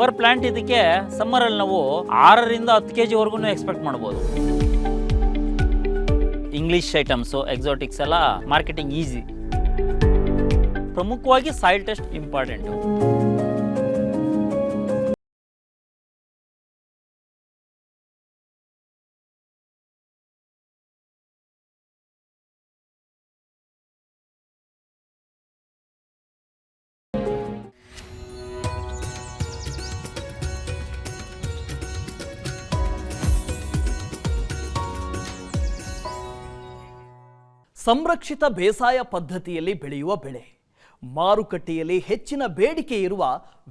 Per plant ಇದಕ್ಕೆ ಸಮ್ಮರಲ್ಲಿ ನಾವು 6ರಿಂದ 10 kg ವರೆಗೂ ಎಕ್ಸ್ಪೆಕ್ಟ್ ಮಾಡ್ಬೋದು. ಇಂಗ್ಲಿಷ್ ಐಟಮ್ಸು ಎಕ್ಸಾಟಿಕ್ಸ್ ಎಲ್ಲ ಮಾರ್ಕೆಟಿಂಗ್ ಈಸಿ. ಪ್ರಮುಖವಾಗಿ ಸಾಯಿಲ್ ಟೆಸ್ಟ್ ಇಂಪಾರ್ಟೆಂಟು. ಸಂರಕ್ಷಿತ ಬೇಸಾಯ ಪದ್ಧತಿಯಲ್ಲಿ ಬೆಳೆಯುವ ಬೆಳೆ, ಮಾರುಕಟ್ಟೆಯಲ್ಲಿ ಹೆಚ್ಚಿನ ಬೇಡಿಕೆ ಇರುವ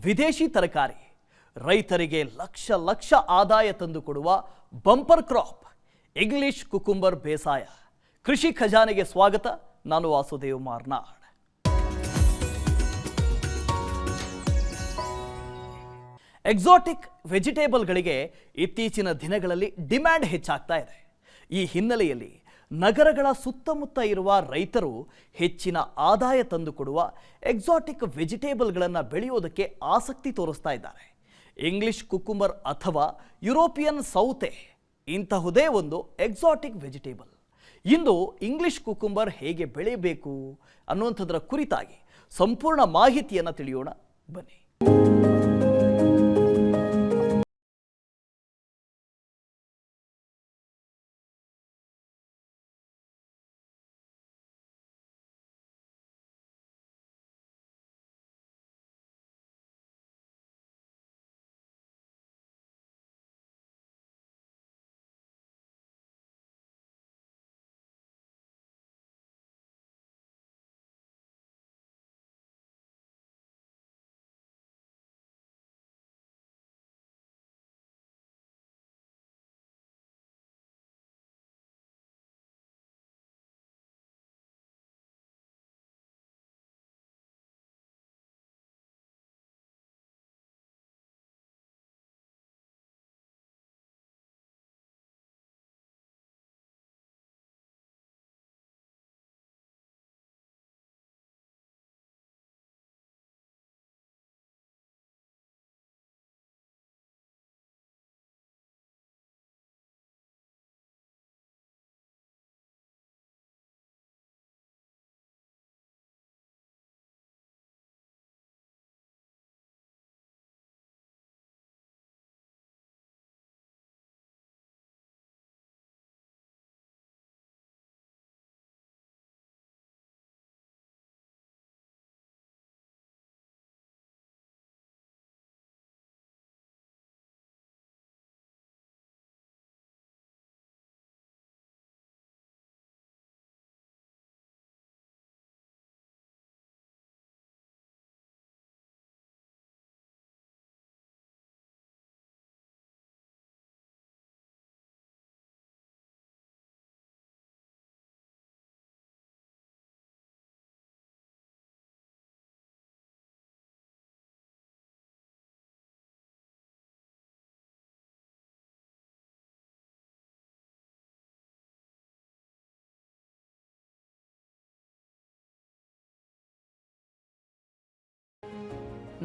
ವಿದೇಶಿ ತರಕಾರಿ, ರೈತರಿಗೆ ಲಕ್ಷ ಲಕ್ಷ ಆದಾಯ ತಂದುಕೊಡುವ ಬಂಪರ್ ಕ್ರಾಪ್ ಇಂಗ್ಲಿಷ್ ಕುಕುಂಬರ್ ಬೇಸಾಯ. ಕೃಷಿ ಖಜಾನೆಗೆ ಸ್ವಾಗತ. ನಾನು ವಾಸುದೇವ್ ಮಾರ್ನಾಡ್. ಎಕ್ಸಾಟಿಕ್ ವೆಜಿಟೇಬಲ್ಗಳಿಗೆ ಇತ್ತೀಚಿನ ದಿನಗಳಲ್ಲಿ ಡಿಮ್ಯಾಂಡ್ ಹೆಚ್ಚಾಗ್ತಾ ಇದೆ. ಈ ಹಿನ್ನೆಲೆಯಲ್ಲಿ ನಗರಗಳ ಸುತ್ತಮುತ್ತ ಇರುವ ರೈತರು ಹೆಚ್ಚಿನ ಆದಾಯ ತಂದುಕೊಡುವ ಎಕ್ಸಾಟಿಕ್ ವೆಜಿಟೇಬಲ್ಗಳನ್ನು ಬೆಳೆಯೋದಕ್ಕೆ ಆಸಕ್ತಿ ತೋರಿಸ್ತಾ ಇದ್ದಾರೆ. ಇಂಗ್ಲಿಷ್ ಕುಕುಂಬರ್ ಅಥವಾ ಯುರೋಪಿಯನ್ ಸೌತೆ ಇಂತಹುದೇ ಒಂದು ಎಕ್ಸಾಟಿಕ್ ವೆಜಿಟೇಬಲ್. ಇಂದು ಇಂಗ್ಲಿಷ್ ಕುಕುಂಬರ್ ಹೇಗೆ ಬೆಳೆಯಬೇಕು ಅನ್ನುವಂಥದ್ರ ಕುರಿತಾಗಿ ಸಂಪೂರ್ಣ ಮಾಹಿತಿಯನ್ನು ತಿಳಿಯೋಣ ಬನ್ನಿ.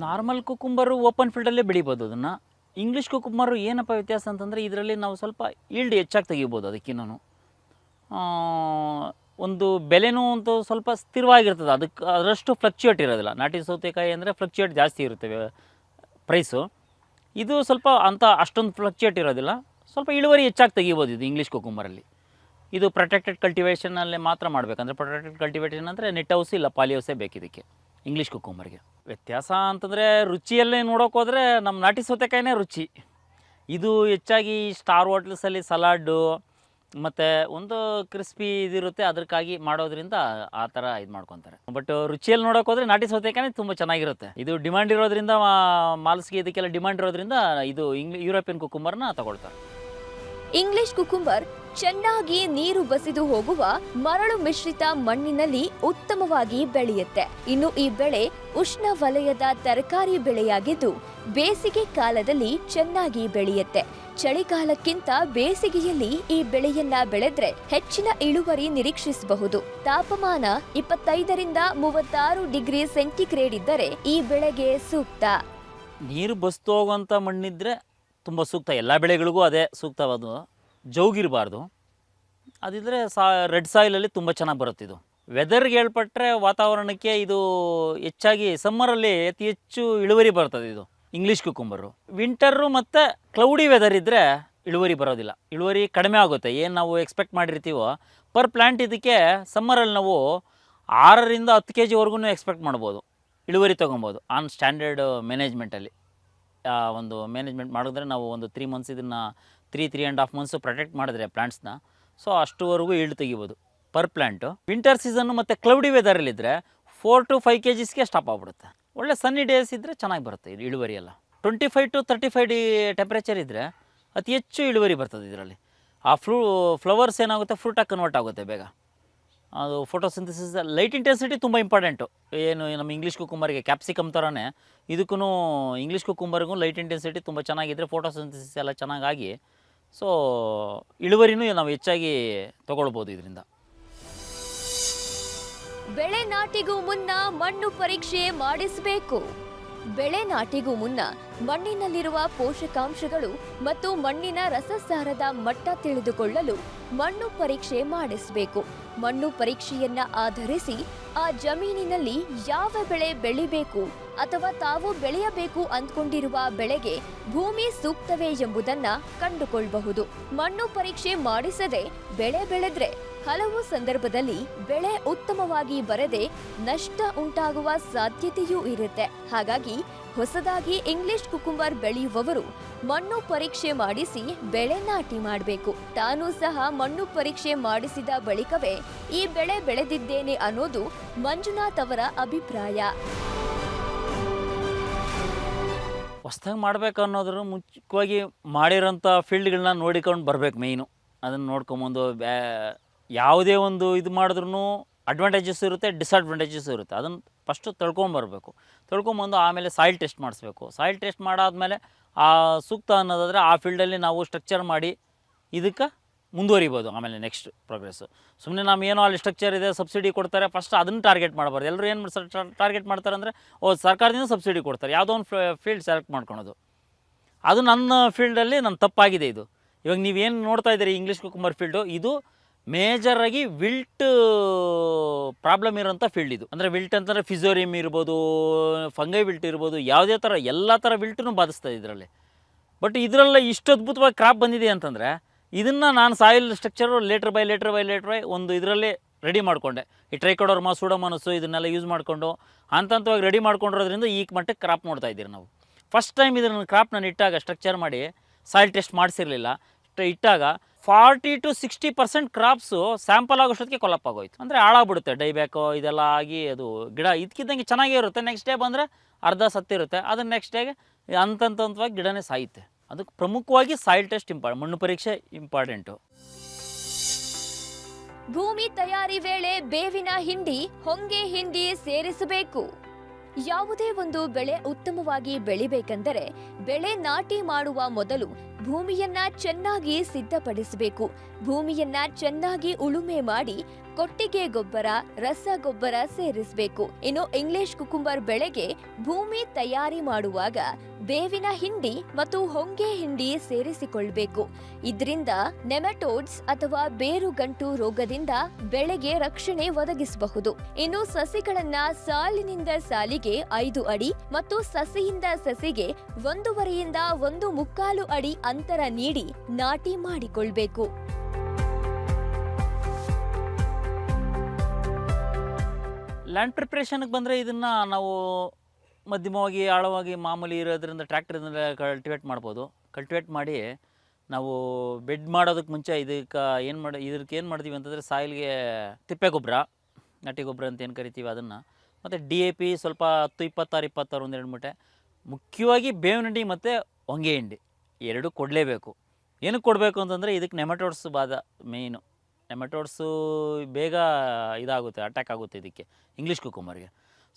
ನಾರ್ಮಲ್ ಕುಕುಂಬರು ಓಪನ್ ಫೀಲ್ಡಲ್ಲೇ ಬೆಳಿಬೋದು. ಅದನ್ನು ಇಂಗ್ಲೀಷ್ ಕುಕುಂಬರು ಏನಪ್ಪ ವ್ಯತ್ಯಾಸ ಅಂತಂದರೆ ಇದರಲ್ಲಿ ನಾವು ಸ್ವಲ್ಪ ಈಲ್ಡ್ ಹೆಚ್ಚಾಗಿ ತೆಗಿಬೋದು. ಅದಕ್ಕಿನ್ನೂ ಒಂದು ಬೆಲೆನೂ ಅಂತೂ ಸ್ವಲ್ಪ ಸ್ಥಿರವಾಗಿರ್ತದೆ. ಅದಕ್ಕೆ ಅದರಷ್ಟು ಫ್ಲಕ್ಚುಯೇಟ್ ಇರೋದಿಲ್ಲ. ನಾಟಿ ಸೌತೆಕಾಯಿ ಅಂದರೆ ಫ್ಲಕ್ಚುಯೇಟ್ ಜಾಸ್ತಿ ಇರುತ್ತೆ ಪ್ರೈಸು. ಇದು ಸ್ವಲ್ಪ ಅಂತ ಅಷ್ಟೊಂದು ಫ್ಲಕ್ಚುಯೇಟ್ ಇರೋದಿಲ್ಲ. ಸ್ವಲ್ಪ ಇಳುವರಿ ಹೆಚ್ಚಾಗಿ ತೆಗಿಬೋದು ಇದು ಇಂಗ್ಲೀಷ್ ಕುಕುಂಬರಲ್ಲಿ. ಇದು ಪ್ರೊಟೆಕ್ಟೆಡ್ ಕಲ್ಟಿವೇಷನಲ್ಲೇ ಮಾತ್ರ ಮಾಡಬೇಕಂದ್ರೆ, ಪ್ರೊಟೆಕ್ಟೆಡ್ ಕಲ್ಟಿವೇಷನ್ ಅಂದರೆ ನೆಟ್ ಹೌಸ್ ಇಲ್ಲ ಪಾಲಿ ಹೌಸೇ ಬೇಕಿದಕ್ಕೆ ಇಂಗ್ಲೀಷ್ ಕುಕುಂಬರ್ಗೆ. ವ್ಯತ್ಯಾಸ ಅಂತಂದರೆ ರುಚಿಯಲ್ಲೇ ನೋಡೋಕೆ ಹೋದರೆ ನಮ್ಮ ನಾಟಿ ಸೌತೆಕಾಯಿನೇ ರುಚಿ. ಇದು ಹೆಚ್ಚಾಗಿ ಸ್ಟಾರ್ ಹೋಟ್ಲ್ಸಲ್ಲಿ ಸಲಾಡು ಮತ್ತು ಒಂದು ಕ್ರಿಸ್ಪಿ ಇದಿರುತ್ತೆ, ಅದಕ್ಕಾಗಿ ಮಾಡೋದ್ರಿಂದ ಆ ಥರ ಇದು ಮಾಡ್ಕೊತಾರೆ. ಬಟ್ ರುಚಿಯಲ್ಲಿ ನೋಡೋಕೆ ಹೋದರೆ ನಾಟಿ ಸೌತೆಕಾಯಿ ತುಂಬ ಚೆನ್ನಾಗಿರುತ್ತೆ. ಇದು ಡಿಮ್ಯಾಂಡ್ ಇರೋದ್ರಿಂದ, ಮಾಲ್ಸ್ಗೆ ಇದಕ್ಕೆಲ್ಲ ಡಿಮ್ಯಾಂಡ್ ಇರೋದ್ರಿಂದ ಇದು ಯುರೋಪಿಯನ್ ಕುಕುಂಬರ್ನ ತಗೊಳ್ತಾರೆ. ಇಂಗ್ಲಿಷ್ ಕುಕುಂಬರ್ ಚೆನ್ನಾಗಿ ನೀರು ಬಸಿದು ಹೋಗುವ ಮರಳು ಮಿಶ್ರಿತ ಮಣ್ಣಿನಲ್ಲಿ ಉತ್ತಮವಾಗಿ ಬೆಳೆಯುತ್ತೆ. ಇನ್ನು ಈ ಬೆಳೆ ಉಷ್ಣ ವಲಯದ ತರಕಾರಿ ಬೆಳೆಯಾಗಿದ್ದು ಬೇಸಿಗೆ ಕಾಲದಲ್ಲಿ ಚೆನ್ನಾಗಿ ಬೆಳೆಯುತ್ತೆ. ಚಳಿಗಾಲಕ್ಕಿಂತ ಬೇಸಿಗೆಯಲ್ಲಿ ಈ ಬೆಳೆಯನ್ನ ಬೆಳೆದ್ರೆ ಹೆಚ್ಚಿನ ಇಳುವರಿ ನಿರೀಕ್ಷಿಸಬಹುದು. ತಾಪಮಾನ 25 ರಿಂದ 36 ಡಿಗ್ರಿ ಸೆಂಟಿಗ್ರೇಡ್ ಇದ್ದರೆ ಈ ಬೆಳೆಗೆ ಸೂಕ್ತ. ನೀರು ಬಸ್ತು ಹೋಗುವಂಥ ಮಣ್ಣಿದ್ದರೆ ತುಂಬ ಸೂಕ್ತ, ಎಲ್ಲ ಬೆಳೆಗಳಿಗೂ ಅದೇ ಸೂಕ್ತವಾದು. ಜೌಗಿರಬಾರ್ದು, ಅದಿದ್ದರೆ ರೆಡ್ ಸಾಯಿಲಲ್ಲಿ ತುಂಬ ಚೆನ್ನಾಗಿ ಬರುತ್ತೆ ಇದು. ವೆದರ್ಗೆ ಹೇಳ್ಪಟ್ರೆ ವಾತಾವರಣಕ್ಕೆ ಇದು ಹೆಚ್ಚಾಗಿ ಸಮ್ಮರಲ್ಲಿ ಅತಿ ಹೆಚ್ಚು ಇಳುವರಿ ಬರ್ತದೆ ಇದು ಇಂಗ್ಲೀಷ್ ಕುಕುಂಬರು. ವಿಂಟರು ಮತ್ತು ಕ್ಲೌಡಿ ವೆದರ್ ಇದ್ದರೆ ಇಳುವರಿ ಬರೋದಿಲ್ಲ, ಇಳುವರಿ ಕಡಿಮೆ ಆಗುತ್ತೆ. ಏನು ನಾವು ಎಕ್ಸ್ಪೆಕ್ಟ್ ಮಾಡಿರ್ತೀವೋ ಪರ್ ಪ್ಲ್ಯಾಂಟ್ ಇದಕ್ಕೆ ಸಮ್ಮರಲ್ಲಿ ನಾವು 6ರಿಂದ 10 kgವರೆಗೂ ಎಕ್ಸ್ಪೆಕ್ಟ್ ಮಾಡ್ಬೋದು, ಇಳುವರಿ ತೊಗೊಬೋದು ಆನ್ ಸ್ಟ್ಯಾಂಡರ್ಡ್ ಮ್ಯಾನೇಜ್ಮೆಂಟಲ್ಲಿ. ಒಂದು ಮ್ಯಾನೇಜ್ಮೆಂಟ್ ಮಾಡಿದ್ರೆ ನಾವು ಒಂದು 3 months ಇದನ್ನು 3.5 months ಪ್ರೊಟೆಕ್ಟ್ ಮಾಡಿದ್ರೆ ಪ್ಲ್ಯಾಂಟ್ಸ್ನ, ಸೊ ಅಷ್ಟುವರೆಗೂ ಈಲ್ಡ್ ತೆಗಿಬೋದು ಪರ್ ಪ್ಲ್ಯಾಂಟು. ವಿಂಟರ್ ಸೀಸನ್ನು ಮತ್ತು ಕ್ಲೌಡಿ ವೆದರಲ್ಲಿದ್ದರೆ 4 to 5 kgsಗೆ ಸ್ಟಾಪ್ ಆಗಿಬಿಡುತ್ತೆ. ಒಳ್ಳೆ ಸನ್ನಿ ಡೇಸ್ ಇದ್ದರೆ ಚೆನ್ನಾಗಿ ಬರುತ್ತೆ ಇದು ಇಳುವರಿ ಎಲ್ಲ. 25 to 35 ಟೆಂಪ್ರೇಚರ್ ಇದ್ದರೆ ಅತಿ ಹೆಚ್ಚು ಇಳುವರಿ ಬರ್ತದೆ ಇದರಲ್ಲಿ. ಆ ಫ್ಲವರ್ಸ್ ಏನಾಗುತ್ತೆ ಫ್ರೂಟಾಗಿ ಕನ್ವರ್ಟ್ ಆಗುತ್ತೆ ಬೇಗ. ಅದು ಫೋಟೋಸಿಂಥಸಿಸ್, ಲೈಟ್ ಇಂಟೆನ್ಸಿಟಿ ತುಂಬ ಇಂಪಾರ್ಟೆಂಟು. ಏನು ನಮ್ಮ ಇಂಗ್ಲೀಷ್ ಕುಕುಂಬರ್ಗೆ ಕ್ಯಾಪ್ಸಿಕಮ್ ಥರನೇ ಇದಕ್ಕೂ ಇಂಗ್ಲೀಷ್ ಕುಕುಂಬರ್ಗೂ ಲೈಟ್ ಇಂಟೆನ್ಸಿಟಿ ತುಂಬ ಚೆನ್ನಾಗಿದ್ದರೆ ಫೋಟೋಸಿಂಥಸಿಸ್ ಎಲ್ಲ ಚೆನ್ನಾಗಾಗಿ ಸೊ ಇಳುವರಿನೂ ನಾವು ಹೆಚ್ಚಾಗಿ ತೊಗೊಳ್ಬೋದು ಇದರಿಂದ. ಬೆಳೆ ನಾಟಿಗೂ ಮುನ್ನ ಮಣ್ಣು ಪರೀಕ್ಷೆ ಮಾಡಿಸಬೇಕು. ಬೆಳೆ ನಾಟಿಗೂ ಮುನ್ನ ಮಣ್ಣಿನಲ್ಲಿರುವ ಪೋಷಕಾಂಶಗಳು ಮತ್ತು ಮಣ್ಣಿನ ರಸಸಾರದ ಮಟ್ಟ ತಿಳಿದುಕೊಳ್ಳಲು ಮಣ್ಣು ಪರೀಕ್ಷೆ ಮಾಡಿಸಬೇಕು. ಮಣ್ಣು ಪರೀಕ್ಷೆಯನ್ನ ಆಧರಿಸಿ ಆ ಜಮೀನಿನಲ್ಲಿ ಯಾವ ಬೆಳೆ ಬೆಳಿಬೇಕು ಅಥವಾ ತಾವು ಬೆಳೆಯಬೇಕು ಅಂದ್ಕೊಂಡಿರುವ ಬೆಳೆಗೆ ಭೂಮಿ ಸೂಕ್ತವೇ ಎಂಬುದನ್ನ ಕಂಡುಕೊಳ್ಳಬಹುದು. ಮಣ್ಣು ಪರೀಕ್ಷೆ ಮಾಡಿಸದೆ ಬೆಳೆ ಬೆಳೆದ್ರೆ ಹಲವು ಸಂದರ್ಭದಲ್ಲಿ ಬೆಳೆ ಉತ್ತಮವಾಗಿ ಬರದೆ ನಷ್ಟ ಉಂಟಾಗುವ ಸಾಧ್ಯತೆಯೂ ಇರುತ್ತೆ. ಹಾಗಾಗಿ ಹೊಸದಾಗಿ ಇಂಗ್ಲಿಷ್ ಕುಕುಂಬರ್ ಬೆಳೆಯುವವರು ಮಣ್ಣು ಪರೀಕ್ಷೆ ಮಾಡಿಸಿ ಬೆಳೆ ನಾಟಿ ಮಾಡಬೇಕು. ತಾನೂ ಸಹ ಮಣ್ಣು ಪರೀಕ್ಷೆ ಮಾಡಿಸಿದ ಬಳಿಕವೇ ಈ ಬೆಳೆ ಬೆಳೆದಿದ್ದೇನೆ ಅನ್ನೋದು ಮಂಜುನಾಥ್ ಅವರ ಅಭಿಪ್ರಾಯ. ಹೊಸ್ದಾಗಿ ಮಾಡಬೇಕು ಅನ್ನೋದ್ರ ಮುಖ್ಯವಾಗಿ ಮಾಡಿರೋಂಥ ಫೀಲ್ಡ್ಗಳನ್ನ ನೋಡಿಕೊಂಡು ಬರಬೇಕು ಮೇಯ್ನು. ಅದನ್ನು ನೋಡ್ಕೊಂಬಂದು ಯಾವುದೇ ಒಂದು ಇದು ಮಾಡಿದ್ರೂ ಅಡ್ವಾಂಟೇಜಸ್ ಇರುತ್ತೆ, ಡಿಸ್ಅಡ್ವಾಂಟೇಜಸ್ ಇರುತ್ತೆ. ಅದನ್ನು ಫಸ್ಟು ತಿಳ್ಕೊಂಬರ್ಬೇಕು. ತಿಳ್ಕೊಂಬಂದು ಆಮೇಲೆ ಸಾಯಿಲ್ ಟೆಸ್ಟ್ ಮಾಡಿಸ್ಬೇಕು. ಸಾಯಿಲ್ ಟೆಸ್ಟ್ ಮಾಡಾದ್ಮೇಲೆ ಆ ಸೂಕ್ತ ಅನ್ನೋದಾದರೆ ಆ ಫೀಲ್ಡಲ್ಲಿ ನಾವು ಸ್ಟ್ರಕ್ಚರ್ ಮಾಡಿ ಇದಕ್ಕೆ ಮುಂದುವರಿಬೋದು. ಆಮೇಲೆ ನೆಕ್ಸ್ಟ್ ಪ್ರೋಗ್ರೆಸ್ಸು. ಸುಮ್ಮನೆ ನಾವು ಏನೋ ಅಲ್ಲಿ ಸ್ಟ್ರಕ್ಚರ್ ಇದೆ, ಸಬ್ಸಿಡಿ ಕೊಡ್ತಾರೆ, ಫಸ್ಟ್ ಅದನ್ನು ಟಾರ್ಗೆಟ್ ಮಾಡಬಾರ್ದು. ಎಲ್ಲರೂ ಏನು ಟಾರ್ಗೆಟ್ ಮಾಡ್ತಾರೆ ಅಂದರೆ ಸರ್ಕಾರದಿಂದ ಸಬ್ಸಿಡಿ ಕೊಡ್ತಾರೆ, ಯಾವುದೋ ಒಂದು ಫೀಲ್ಡ್ ಸೆಲೆಕ್ಟ್ ಮಾಡ್ಕೊಳೋದು. ಅದು ನನ್ನ ಫೀಲ್ಡಲ್ಲಿ ನನ್ನ ತಪ್ಪಾಗಿದೆ ಇದು. ಇವಾಗ ನೀವೇನು ನೋಡ್ತಾ ಇದ್ದೀರಿ ಇಂಗ್ಲೀಷ್ ಕುಕುಂಬರ್ ಫೀಲ್ಡು, ಇದು ಮೇಜರಾಗಿ ವಿಲ್ಟ್ ಪ್ರಾಬ್ಲಮ್ ಇರೋಂಥ ಫೀಲ್ಡ್ ಇದು. ಅಂದರೆ ವಿಲ್ಟ್ ಅಂತಂದರೆ ಫಿಸೋರಿಯಮ್ ಇರ್ಬೋದು, ಫಂಗೈ ವಿಲ್ಟ್ ಇರ್ಬೋದು, ಯಾವುದೇ ಥರ ಎಲ್ಲ ಥರ ವಿಲ್ಟನ್ನು ಬಾಧಿಸ್ತದೆ ಇದರಲ್ಲಿ. ಬಟ್ ಇದರಲ್ಲ ಇಷ್ಟು ಅದ್ಭುತವಾಗಿ ಕ್ರಾಪ್ ಬಂದಿದೆ ಅಂತಂದರೆ ಇದನ್ನು ನಾನು ಸಾಯಿಲ್ ಸ್ಟ್ರಕ್ಚರು ಲೇಟ್ರ್ ಬೈ ಒಂದು ಇದರಲ್ಲಿ ರೆಡಿ ಮಾಡಿಕೊಂಡೆ. ಈ ಟ್ರೈಕೋಡರ್ಮಾ, ಸೂಡೋಮೋನಾಸು ಇದನ್ನೆಲ್ಲ ಯೂಸ್ ಮಾಡಿಕೊಂಡು ಹಂತವಾಗಿ ರೆಡಿ ಮಾಡ್ಕೊಂಡಿರೋದ್ರಿಂದ ಈ ಮಟ್ಟಕ್ಕೆ ಕ್ರಾಪ್ ನೋಡ್ತಾ ಇದ್ದೀರಿ ನಾವು. ಫಸ್ಟ್ ಟೈಮ್ ಇದನ್ನು ಕ್ರಾಪ್ ನಾನು ಇಟ್ಟಾಗ ಸ್ಟ್ರಕ್ಚರ್ ಮಾಡಿ ಸಾಯಿಲ್ ಟೆಸ್ಟ್ ಮಾಡಿಸಿರಲಿಲ್ಲ. ಇಟ್ಟಾಗ 40 to 60% ಕ್ರಾಪ್ಸು ಸ್ಯಾಂಪಲ್ ಆಗೋಷ್ಟೊತ್ತಿಗೆ ಕೊಲಪ್ ಆಗೋಯ್ತು. ಅಂದರೆ ಹಾಳಾಗ್ಬಿಡುತ್ತೆ, ಡೈಬ್ಯಾಕೋ ಇದೆಲ್ಲ ಆಗಿ ಅದು ಗಿಡ ಇದಕ್ಕಿದ್ದಂಗೆ ಚೆನ್ನಾಗೇ ಇರುತ್ತೆ. ನೆಕ್ಸ್ಟ್ ಡೇ ಬಂದರೆ ಅರ್ಧ ಸತ್ತಿರುತ್ತೆ. ಅದನ್ನು ನೆಕ್ಸ್ಟ್ ಡೇಗೆ ಹಂತವಾಗಿ ಗಿಡನೇ ಸಾಯುತ್ತೆ. ಅದಕ್ಕೆ ಪ್ರಮುಖವಾಗಿ ಸಾಯಿಲ್ ಟೆಸ್ಟ್ ಮಣ್ಣು ಪರೀಕ್ಷೆ ಇಂಪಾರ್ಟೆಂಟು. ಭೂಮಿ ತಯಾರಿ ವೇಳೆ ಬೇವಿನ ಹಿಂಡಿ, ಹೊಂಗೆ ಹಿಂಡಿ ಸೇರಿಸಬೇಕು. ಯಾವುದೇ ಒಂದು ಬೆಳೆ ಉತ್ತಮವಾಗಿ ಬೆಳಿಬೇಕೆಂದರೆ ಬೆಳೆ ನಾಟಿ ಮಾಡುವ ಮೊದಲು ಭೂಮಿಯನ್ನ ಚೆನ್ನಾಗಿ ಸಿದ್ಧಪಡಿಸಬೇಕು. ಭೂಮಿಯನ್ನ ಚೆನ್ನಾಗಿ ಉಳುಮೆ ಮಾಡಿ ಕೊಟ್ಟಿಗೆ ಗೊಬ್ಬರ, ರಸಗೊಬ್ಬರ ಸೇರಿಸಬೇಕು. ಇನ್ನು ಇಂಗ್ಲಿಷ್ ಕುಕುಂಬರ್ ಬೆಳೆಗೆ ಭೂಮಿ ತಯಾರಿ ಮಾಡುವಾಗ ಬೇವಿನ ಹಿಂಡಿ ಮತ್ತು ಹೊಂಗೆ ಹಿಂಡಿ ಸೇರಿಸಿಕೊಳ್ಳಬೇಕು. ಇದರಿಂದ ನೆಮಟೋಡ್ಸ್ ಅಥವಾ ಬೇರುಗಂಟು ರೋಗದಿಂದ ಬೆಳೆಗೆ ರಕ್ಷಣೆ ಒದಗಿಸಬಹುದು. ಇನ್ನು ಸಸಿಗಳನ್ನ ಸಾಲಿನಿಂದ ಸಾಲಿಗೆ 5 ಅಡಿ ಮತ್ತು ಸಸಿಯಿಂದ ಸಸಿಗೆ 1.5 ರಿಂದ 1.25 ಅಡಿ ಅಂತರ ನೀಡಿ ನಾಟಿ ಮಾಡಿಕೊಳ್ಬೇಕು. ಲ್ಯಾಂಡ್ ಪ್ರಿಪ್ರೇಷನ್ಗೆ ಬಂದರೆ ಇದನ್ನು ನಾವು ಮಧ್ಯಮವಾಗಿ ಆಳವಾಗಿ ಮಾಮೂಲಿ ಇರೋದ್ರಿಂದ ಟ್ರ್ಯಾಕ್ಟರ್ದಿಂದ ಕಲ್ಟಿವೇಟ್ ಮಾಡ್ಬೋದು. ಕಲ್ಟಿವೇಟ್ ಮಾಡಿ ನಾವು ಬೆಡ್ ಮಾಡೋದಕ್ಕೆ ಮುಂಚೆ ಇದಕ್ಕೆ ಏನು ಮಾಡ್ತೀವಿ ಅಂತಂದರೆ ಸಾಯಿಲ್ಗೆ ತಿಪ್ಪೆ ಗೊಬ್ಬರ, ನಾಟಿ ಗೊಬ್ಬರ ಅಂತ ಏನು ಕರಿತೀವಿ ಅದನ್ನು, ಮತ್ತು DAP ಸ್ವಲ್ಪ 10, 26, 26 1-2 ಮೂಟೆ. ಮುಖ್ಯವಾಗಿ ಬೇವಿನ ಹಿಂಡಿ ಮತ್ತು ಹೊಂಗೆ ಹಿಂಡಿ 2 ಕೊಡಲೇಬೇಕು. ಏನಕ್ಕೆ ಕೊಡಬೇಕು ಅಂತಂದರೆ ಇದಕ್ಕೆ ನೆಮಟೋಡ್ಸ್ ಬಾಧ ಮೇಯ್ನು. ನೆಮಟೋಡ್ಸು ಬೇಗ ಇದಾಗುತ್ತೆ, ಅಟ್ಯಾಕ್ ಆಗುತ್ತೆ ಇದಕ್ಕೆ ಇಂಗ್ಲೀಷ್ ಕುಕುಂಬರ್ಗೆ.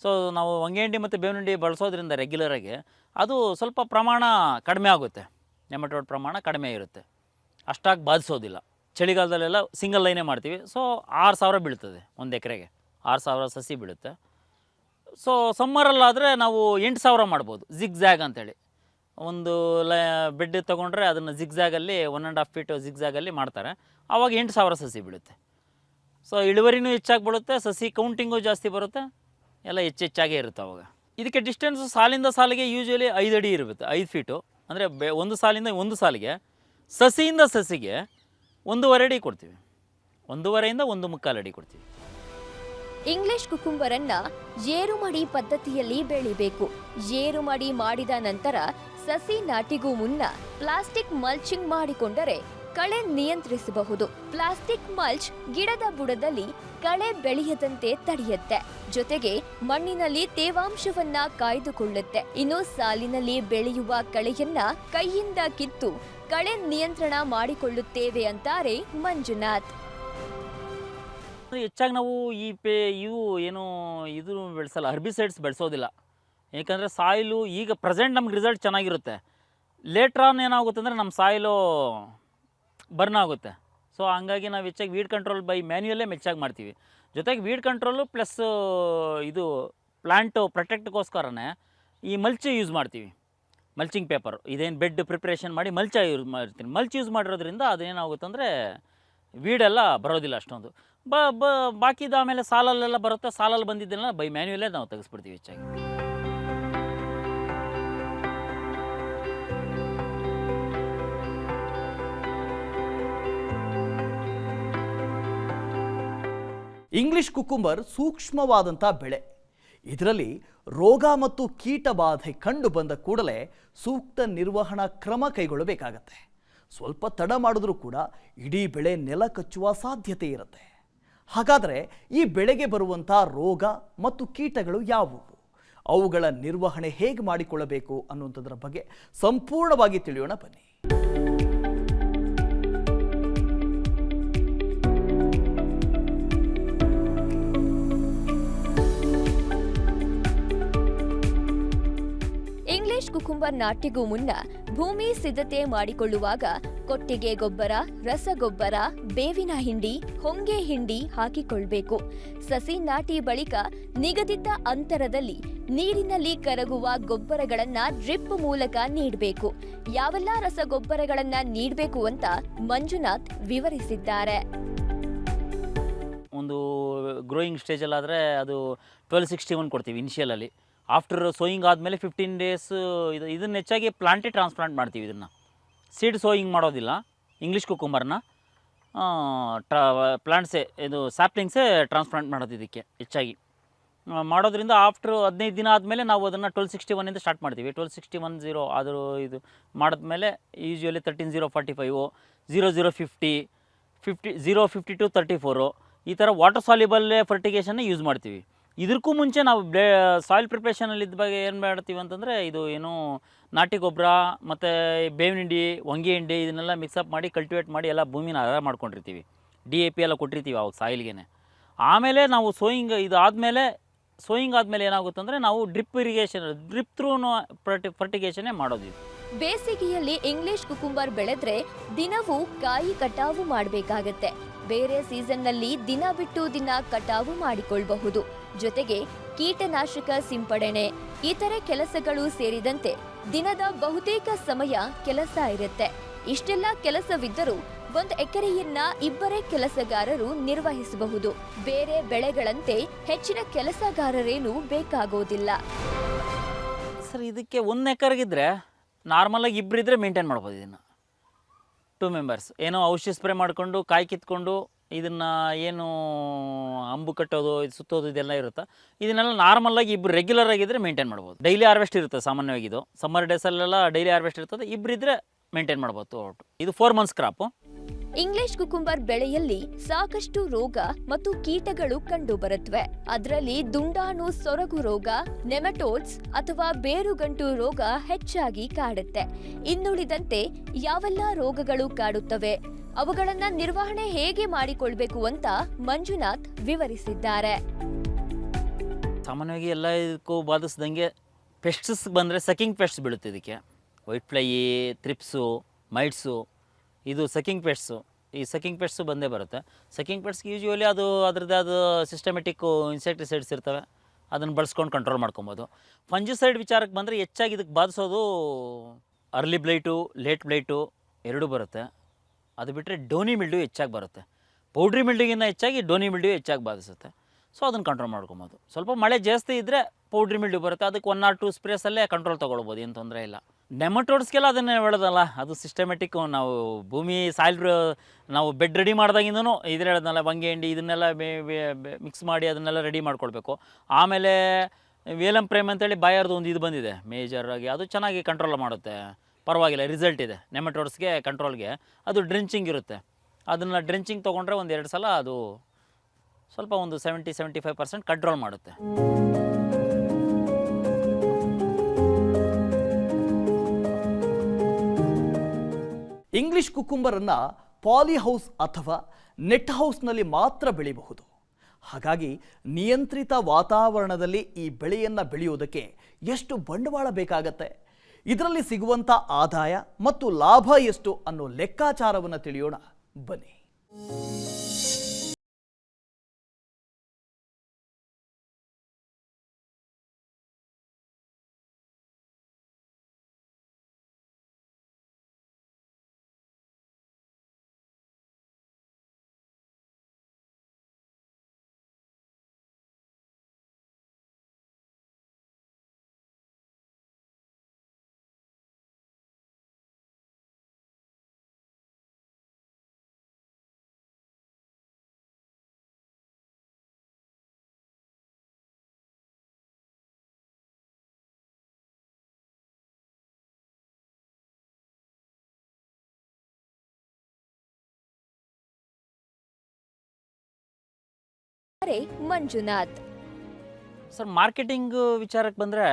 ಸೊ ನಾವು ಹೊಂಗೆ ಹಿಂಡಿ ಮತ್ತು ಬೇವಿನ ಹಿಂಡಿ ಬಳಸೋದ್ರಿಂದ ರೆಗ್ಯುಲರಾಗಿ ಅದು ಸ್ವಲ್ಪ ಪ್ರಮಾಣ ಕಡಿಮೆ ಆಗುತ್ತೆ, ನೆಮಟೋಡ್ ಪ್ರಮಾಣ ಕಡಿಮೆ ಇರುತ್ತೆ, ಅಷ್ಟಾಗಿ ಬಾಧಿಸೋದಿಲ್ಲ. ಚಳಿಗಾಲದಲ್ಲೆಲ್ಲ ಸಿಂಗಲ್ ಲೈನೇ ಮಾಡ್ತೀವಿ. ಸೊ 6,000 ಬೀಳ್ತದೆ 1 ಎಕರೆಗೆ, 6,000 ಸಸಿ ಬೀಳುತ್ತೆ. ಸೊ ಸಮ್ಮರಲ್ಲಾದರೆ ನಾವು 8,000 ಮಾಡ್ಬೋದು ಜಿಗ್ಜ್ಯಾಗ್ ಅಂತೇಳಿ. ಒಂದು ಬೆಡ್ ತೊಗೊಂಡ್ರೆ ಅದನ್ನು ಜಿಗ್ಜ್ಯಾಗಲ್ಲಿ 1.5 ಫೀಟ್ ಜಿಗ್ಜ್ಯಾಗಲ್ಲಿ ಮಾಡ್ತಾರೆ. ಆವಾಗ 8,000 ಸಸಿ ಬೀಳುತ್ತೆ. ಸೊ ಇಳುವರಿನೂ ಹೆಚ್ಚಾಗಿ ಬೀಳುತ್ತೆ, ಸಸಿ ಕೌಂಟಿಂಗು ಜಾಸ್ತಿ ಬರುತ್ತೆ, ಎಲ್ಲ ಹೆಚ್ಚಾಗೇ ಇರುತ್ತೆ ಅವಾಗ. ಇದಕ್ಕೆ ಡಿಸ್ಟೆನ್ಸು ಸಾಲಿಂದ ಸಾಲಿಗೆ ಯೂಶ್ವಲಿ 5 ಅಡಿ ಇರುತ್ತೆ, 5 ಫೀಟು. ಅಂದರೆ ಒಂದು ಸಾಲಿಂದ ಒಂದು ಸಾಲಿಗೆ, ಸಸಿಯಿಂದ ಸಸಿಗೆ 1.5 ಅಡಿ ಕೊಡ್ತೀವಿ, 1.5ಇಂದ 1.25 ಅಡಿ ಕೊಡ್ತೀವಿ. ಇಂಗ್ಲಿಷ್ ಕುಕುಂಬರನ್ನ ಏರುಮಡಿ ಪದ್ಧತಿಯಲ್ಲಿ ಬೆಳಿಬೇಕು. ಏರುಮಡಿ ಮಾಡಿದ ನಂತರ ಸಸಿ ನಾಟಿಗೂ ಮುನ್ನ ಪ್ಲಾಸ್ಟಿಕ್ ಮಲ್ಚಿಂಗ್ ಮಾಡಿಕೊಂಡರೆ ಕಳೆ ನಿಯಂತ್ರಿಸಬಹುದು. ಪ್ಲಾಸ್ಟಿಕ್ ಮಲ್ಚ್ ಗಿಡದ ಬುಡದಲ್ಲಿ ಕಳೆ ಬೆಳೆಯದಂತೆ ತಡೆಯುತ್ತೆ, ಜೊತೆಗೆ ಮಣ್ಣಿನಲ್ಲಿ ತೇವಾಂಶವನ್ನ ಕಾಯ್ದುಕೊಳ್ಳುತ್ತೆ. ಇನ್ನು ಸಾಲಿನಲ್ಲಿ ಬೆಳೆಯುವ ಕಳೆಯನ್ನ ಕೈಯಿಂದ ಕಿತ್ತು ಕಳೆ ನಿಯಂತ್ರಣ ಮಾಡಿಕೊಳ್ಳುತ್ತೇವೆ ಅಂತಾರೆ ಮಂಜುನಾಥ್. ಹೆಚ್ಚಾಗಿ ನಾವು ಇವು ಏನು ಇದು ಬೆಳೆಸಲ್ಲ, ಹರ್ಬಿಸೈಡ್ಸ್ ಬೆಳೆಸೋದಿಲ್ಲ. ಏಕೆಂದರೆ ಸಾಯಿಲು ಈಗ ಪ್ರೆಸೆಂಟ್ ನಮ್ಗೆ ರಿಸಲ್ಟ್ ಚೆನ್ನಾಗಿರುತ್ತೆ, ಲೇಟ್ರ್ ಆನ್ ಏನಾಗುತ್ತೆ ಅಂದರೆ ನಮ್ಮ ಸಾಯಿಲು ಬರ್ನ್ ಆಗುತ್ತೆ. ಸೊ ಹಂಗಾಗಿ ನಾವು ಹೆಚ್ಚಾಗಿ ವೀಡ್ ಕಂಟ್ರೋಲ್ ಬೈ ಮ್ಯಾನ್ಯುಯಲ್ಲೇ ಹೆಚ್ಚಾಗಿ ಮಾಡ್ತೀವಿ. ಜೊತೆಗೆ ವೀಡ್ ಕಂಟ್ರೋಲು ಪ್ಲಸ್ ಇದು ಪ್ಲ್ಯಾಂಟು ಪ್ರೊಟೆಕ್ಟ್ಗೋಸ್ಕರನೇ ಈ ಮಲ್ಚ್ ಯೂಸ್ ಮಾಡ್ತೀವಿ. ಮಲ್ಚಿಂಗ್ ಪೇಪರು ಇದೇನು ಬೆಡ್ ಪ್ರಿಪ್ರೇಷನ್ ಮಾಡಿ ಮಲ್ಚ ಯೂಸ್ ಮಾಡ್ತೀನಿ. ಮಲ್ಚ್ ಯೂಸ್ ಮಾಡಿರೋದ್ರಿಂದ ಅದೇನಾಗುತ್ತೆ ಅಂದರೆ ವೀಡೆಲ್ಲ ಬರೋದಿಲ್ಲ ಅಷ್ಟೊಂದು. ಬಾಕಿದ ಆಮೇಲೆ ಸಾಲಲ್ಲೆಲ್ಲ ಬರುತ್ತೆ, ಸಾಲಲ್ಲಿ ಬಂದಿದ್ದೆಲ್ಲ ಬೈ ಮ್ಯಾನ್ಯುಯಲ್ಲೇ ನಾವು ತೆಗೆಸ್ಬಿಡ್ತೀವಿ ಹೆಚ್ಚಾಗಿ. ಇಂಗ್ಲಿಷ್ ಕುಕುಂಬರ್ ಸೂಕ್ಷ್ಮವಾದಂಥ ಬೆಳೆ. ಇದರಲ್ಲಿ ರೋಗ ಮತ್ತು ಕೀಟ ಬಾಧೆ ಕಂಡು ಬಂದ ಕೂಡಲೇ ಸೂಕ್ತ ನಿರ್ವಹಣಾ ಕ್ರಮ ಕೈಗೊಳ್ಳಬೇಕಾಗತ್ತೆ. ಸ್ವಲ್ಪ ತಡ ಮಾಡಿದ್ರೂ ಕೂಡ ಇಡೀ ಬೆಳೆ ನೆಲ ಕಚ್ಚುವ ಸಾಧ್ಯತೆ ಇರುತ್ತೆ. ಹಾಗಾದರೆ ಈ ಬೆಳೆಗೆ ಬರುವಂಥ ರೋಗ ಮತ್ತು ಕೀಟಗಳು ಯಾವುವು, ಅವುಗಳ ನಿರ್ವಹಣೆ ಹೇಗೆ ಮಾಡಿಕೊಳ್ಳಬೇಕು ಅನ್ನುವಂಥದ್ರ ಬಗ್ಗೆ ಸಂಪೂರ್ಣವಾಗಿ ತಿಳಿಯೋಣ ಬನ್ನಿ. ಇಂಗ್ಲಿಷ್ ಕುಕುಂಬರ್ ನಾಟಿಗೂ ಮುನ್ನ ಭೂಮಿ ಸಿದ್ಧತೆ ಮಾಡಿಕೊಳ್ಳುವಾಗ ಕೊಟ್ಟಿಗೆ ಗೊಬ್ಬರ, ರಸಗೊಬ್ಬರ, ಬೇವಿನ ಹಿಂಡಿ, ಹೊಂಗೆ ಹಿಂಡಿ ಹಾಕಿಕೊಳ್ಬೇಕು. ಸಸಿ ನಾಟಿ ಬಳಿಕ ನಿಗದಿತ ಅಂತರದಲ್ಲಿ ನೀರಿನಲ್ಲಿ ಕರಗುವ ಗೊಬ್ಬರಗಳನ್ನ ಡ್ರಿಪ್ ಮೂಲಕ ನೀಡಬೇಕು. ಯಾವೆಲ್ಲ ರಸಗೊಬ್ಬರಗಳನ್ನ ನೀಡಬೇಕು ಅಂತ ಮಂಜುನಾಥ್ ವಿವರಿಸಿದ್ದಾರೆ. ಒಂದು ಗ್ರೋಯಿಂಗ್ ಸ್ಟೇಜಲ್ಲಾದರೆ ಅದು 1261 ಕೊಡ್ತೀವಿ ಇನಿಷಿಯಲಲ್ಲಿ. ಆಫ್ಟರ್ ಸೋಯಿಂಗ್ ಆದಮೇಲೆ 15 ಡೇಸ್ ಇದನ್ನು ಹೆಚ್ಚಾಗಿ ಪ್ಲಾಂಟೇ ಟ್ರಾನ್ಸ್ಪ್ಲಾಂಟ್ ಮಾಡ್ತೀವಿ. ಇದನ್ನು ಸೀಡ್ ಸೋಯಿಂಗ್ ಮಾಡೋದಿಲ್ಲ ಇಂಗ್ಲೀಷ್ ಕುಕುಂಬರ್ನ, ಪ್ಲಾಂಟ್ಸೇ ಇದು ಸ್ಯಾಪ್ಲಿಂಗ್ಸೇ ಟ್ರಾನ್ಸ್ಪ್ಲಾಂಟ್ ಮಾಡೋದು. ಇದಕ್ಕೆ ಹೆಚ್ಚಾಗಿ ಮಾಡೋದ್ರಿಂದ ಆಫ್ಟರ್ 15 ದಿನ ಆದಮೇಲೆ ನಾವು ಅದನ್ನು 1261ಇಂದ ಸ್ಟಾರ್ಟ್ ಮಾಡ್ತೀವಿ. 1261 ಆದರೂ ಇದು ಮಾಡಿದ್ಮೇಲೆ ಯೂಶ್ವಲಿ 13045, 0050, 052 34 ಈ ಥರ ವಾಟರ್ ಸಾಲ್ಯುಬಲ್ ಫರ್ಟಿಗೇಷನ್ನೇ ಯೂಸ್ ಮಾಡ್ತೀವಿ. ಇದಕ್ಕೂ ಮುಂಚೆ ನಾವು ಸಾಯಿಲ್ ಪ್ರಿಪ್ರೇಷನಲ್ಲಿ ಇದ್ದ ಬಗ್ಗೆ ಏನು ಮಾಡ್ತೀವಿ ಅಂತಂದರೆ ಇದು ಏನು ನಾಟಿ ಗೊಬ್ಬರ ಮತ್ತು ಬೇವಿನ ಹಿಂಡಿ, ಹೊಂಗೆ ಹಿಂಡಿ ಇದನ್ನೆಲ್ಲ ಮಿಕ್ಸಪ್ ಮಾಡಿ ಕಲ್ಟಿವೇಟ್ ಮಾಡಿ ಎಲ್ಲ ಭೂಮಿನ ಹದ ಮಾಡ್ಕೊಂಡಿರ್ತೀವಿ. DAP ಎಲ್ಲ ಕೊಟ್ಟಿರ್ತೀವಿ ಅವಾಗ ಸಾಯಿಲ್ಗೆ. ಆಮೇಲೆ ನಾವು ಸೋಯಿಂಗ್ ಆದಮೇಲೆ ಏನಾಗುತ್ತೆ ಅಂದರೆ ನಾವು ಡ್ರಿಪ್ ಇರಿಗೇಷನ್, ಡ್ರಿಪ್ ಥ್ರೂನು ಫರ್ಟಿಗೇಷನ್ನೇ ಮಾಡೋದು. ಬೇಸಿಗೆಯಲ್ಲಿ ಇಂಗ್ಲಿಷ್ ಕುಕುಂಬರ್ ಬೆಳೆದ್ರೆ ದಿನವೂ ಕಾಯಿ ಕಟಾವು ಮಾಡಬೇಕಾಗತ್ತೆ. ಬೇರೆ ಸೀಸನ್ನಲ್ಲಿ ದಿನ ಬಿಟ್ಟು ದಿನ ಕಟಾವು ಮಾಡಿಕೊಳ್ಳಬಹುದು. ಜೊತೆಗೆ ಕೀಟನಾಶಕ ಸಿಂಪಡಣೆ, ಇತರೆ ಕೆಲಸಗಳು ಸೇರಿದಂತೆ ದಿನದ ಬಹುತೇಕ ಸಮಯ ಕೆಲಸ ಇರುತ್ತೆ. ಇಷ್ಟೆಲ್ಲ ಕೆಲಸವಿದ್ದರೂ 1 ಎಕರೆಯನ್ನ 2 ಕೆಲಸಗಾರರು ನಿರ್ವಹಿಸಬಹುದು. ಬೇರೆ ಬೆಳೆಗಳಂತೆ ಹೆಚ್ಚಿನ ಕೆಲಸಗಾರರೇನು ಬೇಕಾಗೋದಿಲ್ಲ. ಸರ್, ಇದಕ್ಕೆ 1 ಎಕರೆಗಿದ್ರೆ ನಾರ್ಮಲಾಗಿ 2 ಇದ್ದರೆ ಮೇಂಟೈನ್ ಮಾಡ್ಬೋದು. ಇದನ್ನು 2 ಮೆಂಬರ್ಸ್ ಏನೋ ಔಷಧಿ ಸ್ಪ್ರೇ ಮಾಡಿಕೊಂಡು ಕಾಯಿ ಕಿತ್ಕೊಂಡು ಇದನ್ನು ಏನು ಅಂಬು ಕಟ್ಟೋದು, ಇದು ಸುತ್ತೋದು ಇದೆಲ್ಲ ಇರುತ್ತೆ. ಇದನ್ನೆಲ್ಲ ನಾರ್ಮಲಾಗಿ 2 ರೆಗ್ಯುಲರ್ ಆಗಿದ್ದರೆ ಮೇಂಟೈನ್ ಮಾಡ್ಬೋದು. ಡೈಲಿ ಹಾರ್ವೆಸ್ಟ್ ಇರುತ್ತೆ ಸಾಮಾನ್ಯವಾಗಿ. ಇದು ಸಮ್ಮರ್ ಡೇಸಲ್ಲೆಲ್ಲ ಡೈಲಿ ಹಾರ್ವೆಸ್ಟ್ ಇರ್ತದೆ. 2 ಇದ್ದರೆ ಮೇಂಟೈನ್ ಮಾಡ್ಬೋದು. ಇದು 4 ಮಂತ್ಸ್ ಕ್ರಾಪು. ಇಂಗ್ಲಿಷ್ ಕುಕುಂಬರ್ ಬೆಳೆಯಲ್ಲಿ ಸಾಕಷ್ಟು ರೋಗ ಮತ್ತು ಕೀಟಗಳು ಕಂಡು ಬರುತ್ತವೆ. ಅದರಲ್ಲಿ ದುಂಡಾಣು ಸೊರಗು ರೋಗ, ನೆಮಟೋಡ್ಸ್ ಅಥವಾ ಬೇರುಗಂಟು ರೋಗ ಹೆಚ್ಚಾಗಿ ಕಾಡುತ್ತೆ. ಇನ್ನುಳಿದಂತೆ ಯಾವೆಲ್ಲ ರೋಗಗಳು ಕಾಡುತ್ತವೆ, ಅವುಗಳನ್ನ ನಿರ್ವಹಣೆ ಹೇಗೆ ಮಾಡಿಕೊಳ್ಬೇಕು ಅಂತ ಮಂಜುನಾಥ್ ವಿವರಿಸಿದ್ದಾರೆ. ಸಾಮಾನ್ಯವಾಗಿ ಎಲ್ಲ ಇದಕ್ಕೂ ಬಾಧಿಸ್ದಂಗೆ ಪೆಸ್ಟ್ಸ್ ಬಂದರೆ ಸಕಿಂಗ್ ಪೆಸ್ಟ್ಸ್ ಬೀಳುತ್ತೆ. ಇದಕ್ಕೆ ವೈಟ್ ಫ್ಲೈ, ಥ್ರಿಪ್ಸು, ಮೈಟ್ಸು, ಇದು ಸಕಿಂಗ್ ಪೆಸ್ಟ್ಸು. ಈ ಸಕಿಂಗ್ ಪೆಸ್ಟ್ಸು ಬಂದೇ ಬರುತ್ತೆ. ಸಕಿಂಗ್ ಪೆಸ್ಟ್ಸ್ಗೆ ಯೂಶ್ವಲಿ ಅದು ಅದರದ್ದು ಸಿಸ್ಟಮೆಟಿಕ್ಕು ಇನ್ಸೆಕ್ಟಿಸೈಡ್ಸ್ ಇರ್ತವೆ. ಅದನ್ನು ಬಳಸ್ಕೊಂಡು ಕಂಟ್ರೋಲ್ ಮಾಡ್ಕೊಬೋದು. ಫಂಜಿಸೈಡ್ ವಿಚಾರಕ್ಕೆ ಬಂದರೆ ಹೆಚ್ಚಾಗಿ ಇದಕ್ಕೆ ಬಾಧಿಸೋದು ಅರ್ಲಿ ಬ್ಲೈಟು, ಲೇಟ್ ಬ್ಲೈಟು ಎರಡೂ ಬರುತ್ತೆ. ಅದು ಬಿಟ್ಟರೆ ಡೋನಿ ಮಿಲ್ಡ್ಯೂ ಹೆಚ್ಚಾಗಿ ಬರುತ್ತೆ. ಪೌಡ್ರಿ ಮಿಲ್ಡ್ಯೂಗಿಂತ ಹೆಚ್ಚಾಗಿ ಡೋನಿ ಮಿಲ್ಡ್ಯೂ ಹೆಚ್ಚಾಗಿ ಬಾಧಿಸುತ್ತೆ. ಸೊ ಅದನ್ನು ಕಂಟ್ರೋಲ್ ಮಾಡ್ಕೊಬೋದು. ಸ್ವಲ್ಪ ಮಳೆ ಜಾಸ್ತಿ ಇದ್ದರೆ ಪೌಡ್ರಿ ಮಿಲ್ಡ್ಯೂ ಬರುತ್ತೆ, ಅದಕ್ಕೆ 1 or 2 ಸ್ಪ್ರೇಸಲ್ಲೇ ಕಂಟ್ರೋಲ್ ತೊಗೊಳ್ಬೋದು, ಏನು ತೊಂದರೆ ಇಲ್ಲ. ನೆಮಟೋಡ್ಸ್ಗೆಲ್ಲ ಅದನ್ನೇ ಹೇಳೋದಲ್ಲ, ಅದು ಸಿಸ್ಟಮೆಟಿಕ್ಕು. ನಾವು ಭೂಮಿ ಸಾಯಿಲ್ ನಾವು ಬೆಡ್ ರೆಡಿ ಮಾಡಿದಾಗಿಂದನೂ ಇದ್ರೆ ಹೇಳೋದಲ್ಲ, ಬಂಗೆ ಹಿಂಡಿ ಇದನ್ನೆಲ್ಲ ಮಿಕ್ಸ್ ಮಾಡಿ ಅದನ್ನೆಲ್ಲ ರೆಡಿ ಮಾಡ್ಕೊಳ್ಬೇಕು. ಆಮೇಲೆ ವೇಲಂ ಪ್ರೇಮ್ ಅಂತೇಳಿ ಬಾಯರ್ದು ಒಂದು ಇದು ಬಂದಿದೆ ಮೇಜರಾಗಿ, ಅದು ಚೆನ್ನಾಗಿ ಕಂಟ್ರೋಲ್ ಮಾಡುತ್ತೆ, ಪರವಾಗಿಲ್ಲ, ರಿಸಲ್ಟ್ ಇದೆ. ನೆಮಟೋಡ್ಸ್ಗೆ ಕಂಟ್ರೋಲ್ಗೆ ಅದು ಡ್ರೆಂಚಿಂಗ್ ಇರುತ್ತೆ. ಅದನ್ನು ಡ್ರೆಂಚಿಂಗ್ ತೊಗೊಂಡ್ರೆ 1-2 ಸಲ ಅದು ಸ್ವಲ್ಪ ಒಂದು 70-75% ಕಂಟ್ರೋಲ್ ಮಾಡುತ್ತೆ. ಇಂಗ್ಲಿಷ್ ಕುಕುಂಬರನ್ನು ಪಾಲಿಹೌಸ್ ಅಥವಾ ನೆಟ್ ಹೌಸ್ನಲ್ಲಿ ಮಾತ್ರ ಬೆಳೆಯಬಹುದು. ಹಾಗಾಗಿ ನಿಯಂತ್ರಿತ ವಾತಾವರಣದಲ್ಲಿ ಈ ಬೆಳೆಯನ್ನು ಬೆಳೆಯುವುದಕ್ಕೆ ಎಷ್ಟು ಬಂಡವಾಳ ಬೇಕಾಗತ್ತೆ, ಇದರಲ್ಲಿ ಸಿಗುವಂಥ ಆದಾಯ ಮತ್ತು ಲಾಭ ಎಷ್ಟು ಅನ್ನೋ ಲೆಕ್ಕಾಚಾರವನ್ನು ತಿಳಿಯೋಣ ಬನ್ನಿ. ಮಂಜುನಾಥ್ ಸರ್, ಮಾರ್ಕೆಟಿಂಗ್ ವಿಚಾರಕ್ಕೆ ಬಂದರೆ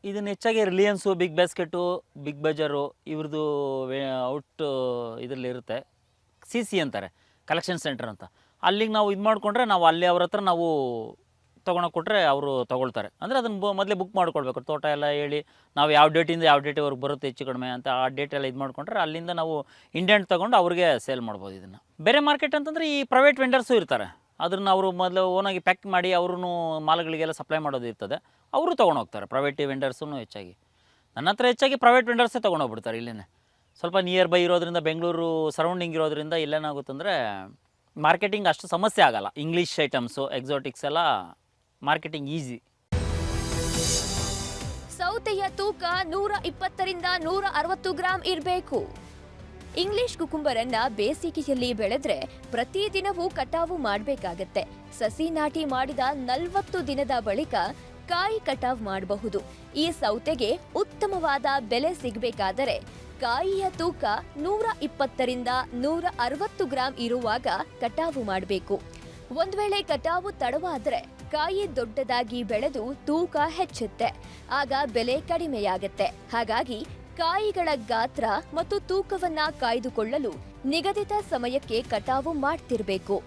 ಇದನ್ನು ಹೆಚ್ಚಾಗಿ ರಿಲಯನ್ಸು, ಬಿಗ್ ಬಾಸ್ಕೆಟು, ಬಿಗ್ ಬಜಾರು ಇವ್ರದ್ದು ಔಟ್ ಇದರಲ್ಲಿ ಇರುತ್ತೆ. CC ಅಂತಾರೆ, ಕಲೆಕ್ಷನ್ ಸೆಂಟರ್ ಅಂತ. ಅಲ್ಲಿಗೆ ನಾವು ಇದು ಮಾಡಿಕೊಂಡ್ರೆ ನಾವು ಅಲ್ಲಿ ಅವ್ರ ಹತ್ರ ನಾವು ತೊಗೊಳಕ್ಕೆ ಕೊಟ್ಟರೆ ಅವರು ತೊಗೊಳ್ತಾರೆ. ಅಂದರೆ ಅದನ್ನು ಮೊದಲೇ ಬುಕ್ ಮಾಡ್ಕೊಳ್ಬೇಕು, ತೋಟ ಎಲ್ಲ ಹೇಳಿ ನಾವು ಯಾವ ಡೇಟಿಂದ ಯಾವ ಡೇಟಿವರೆಗೆ ಬರುತ್ತೆ ಹೆಚ್ಚು ಕಡಿಮೆ ಅಂತ ಆ ಡೇಟೆಲ್ಲ ಇದು ಮಾಡಿಕೊಂಡ್ರೆ ಅಲ್ಲಿಂದ ನಾವು ಇಂಡೆಂಟ್ ತೊಗೊಂಡು ಅವ್ರಿಗೆ ಸೇಲ್ ಮಾಡ್ಬೋದು. ಇದನ್ನು ಬೇರೆ ಮಾರ್ಕೆಟ್ ಅಂತಂದರೆ ಈ ಪ್ರೈವೇಟ್ ವೆಂಡರ್ಸು ಇರ್ತಾರೆ, ಅದನ್ನು ಅವರು ಮೊದಲು ಓನಾಗಿ ಪ್ಯಾಕ್ ಮಾಡಿ ಅವ್ರೂ ಮಾಲ್ಗಳಿಗೆಲ್ಲ ಸಪ್ಲೈ ಮಾಡೋದು ಇರ್ತದೆ, ಅವರು ತೊಗೊಂಡೋಗ್ತಾರೆ. ಪ್ರೈವೇಟ್ ವೆಂಡರ್ಸೂ ಹೆಚ್ಚಾಗಿ ನನ್ನ ಹತ್ರ ಹೆಚ್ಚಾಗಿ ಪ್ರೈವೇಟ್ ವೆಂಡರ್ಸೇ ತೊಗೊಂಡೋಗ್ಬಿಡ್ತಾರೆ. ಇಲ್ಲೇ ಸ್ವಲ್ಪ ನಿಯರ್ ಬೈ ಇರೋದ್ರಿಂದ, ಬೆಂಗಳೂರು ಸರೌಂಡಿಂಗ್ ಇರೋದ್ರಿಂದ ಇಲ್ಲೇನಾಗುತ್ತಂದರೆ ಮಾರ್ಕೆಟಿಂಗ್ ಅಷ್ಟು ಸಮಸ್ಯೆ ಆಗಲ್ಲ. ಇಂಗ್ಲೀಷ್ ಐಟಮ್ಸು, ಎಕ್ಸಾಟಿಕ್ಸ್ ಎಲ್ಲ ಮಾರ್ಕೆಟಿಂಗ್ ಈಸಿ. ಸೌತೆಯ ತೂಕ 120 ರಿಂದ 160 ಗ್ರಾಂ ಇರಬೇಕು. ಇಂಗ್ಲಿಷ್ ಕುಕುಂಬರನ್ನ ಬೇಸಿಗೆಯಲ್ಲಿ ಬೆಳೆದ್ರೆ ಪ್ರತಿದಿನವೂ ಕಟಾವು ಮಾಡಬೇಕಾಗತ್ತೆ. ಸಸಿ ನಾಟಿ ಮಾಡಿದ 40 ದಿನದ ಬಳಿಕ ಕಾಯಿ ಕಟಾವ್ ಮಾಡಬಹುದು. ಈ ಸೌತೆಗೆ ಉತ್ತಮವಾದ ಬೆಲೆ ಸಿಗಬೇಕಾದರೆ ಕಾಯಿಯ ತೂಕ 120 ರಿಂದ 160 ಗ್ರಾಂ ಇರುವಾಗ ಕಟಾವು ಮಾಡಬೇಕು. ಒಂದ್ ವೇಳೆ ಕಟಾವು ತಡವಾದ್ರೆ ಕಾಯಿ ದೊಡ್ಡದಾಗಿ ಬೆಳೆದು ತೂಕ ಹೆಚ್ಚುತ್ತೆ, ಆಗ ಬೆಲೆ ಕಡಿಮೆಯಾಗತ್ತೆ. ಹಾಗಾಗಿ ಕಾಯಿಗಳ ಗಾತ್ರ ಮತ್ತು ತೂಕವನ್ನ ಕಾಯ್ದುಕೊಳ್ಳಲು ನಿಗದಿತ ಸಮಯಕ್ಕೆ ಕಟಾವು ಮಾಡ್ತಿರ್ಬೇಕು.